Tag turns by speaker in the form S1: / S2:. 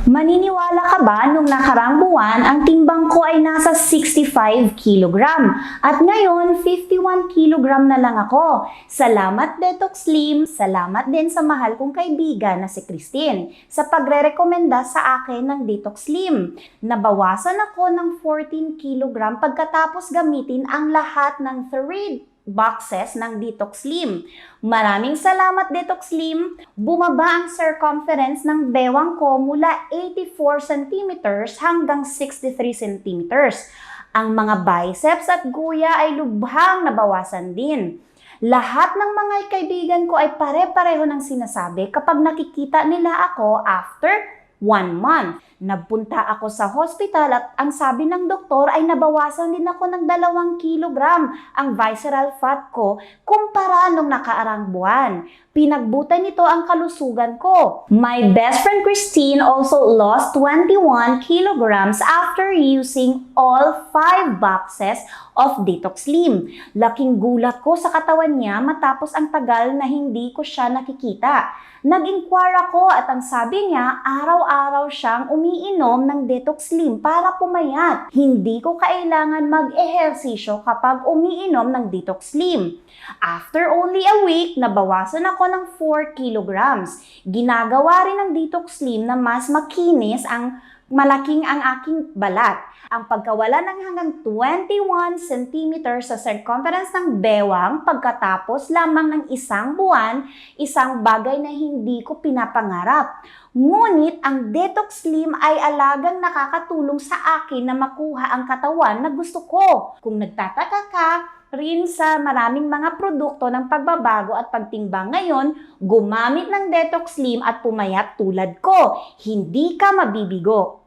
S1: Maniniwala ka ba nung nakarang buwan ang timbang ko ay nasa 65 kilogram at ngayon 51 kilogram na lang ako. Salamat Detox Slim, salamat din sa mahal kong kaibigan na si Christine sa pagre-rekomenda sa akin ng Detox Slim. Nabawasan ako ng 14 kilogram pagkatapos gamitin ang lahat ng 3 boxes ng Detox Slim. Maraming salamat Detox Slim. Bumaba ang circumference ng bewang ko mula 84 centimeters hanggang 63 centimeters. Ang mga biceps at guya ay lubhang nabawasan din. Lahat ng mga kaibigan ko ay pare-pareho ng sinasabi kapag nakikita nila ako after 1 month. Nagpunta ako sa hospital at ang sabi ng doktor ay nabawasan din ako ng 2 kilogram ang visceral fat ko kumpara nung nakaarang buwan. Pinagbutan nito ang kalusugan ko. My best friend Christine also lost 21 kilograms after using all 5 boxes of Detox Slim. Laking gulat ko sa katawan niya matapos ang tagal na hindi ko siya nakikita. Nag-inquire ako at ang sabi niya, araw-araw siyang umiinom ng Detox Slim para pumayat. Hindi ko kailangan mag-ehersisyo kapag umiinom ng Detox Slim. After only a week, nabawasan ako ng 4 kilograms. Ginagawa rin ng Detox Slim na mas makinis malaking ang aking balat. Ang pagkawala ng hanggang 21 centimeters sa circumference ng bewang pagkatapos lamang ng 1 buwan, isang bagay na hindi ko pinapangarap. Ngunit ang Detox Slim ay alagang nakakatulong sa akin na makuha ang katawan na gusto ko. Kung nagtataka ka rin sa maraming mga produkto ng pagbabago at pagtimbang ngayon, gumamit ng Detox Slim at pumayat tulad ko. Hindi ka mabibigo.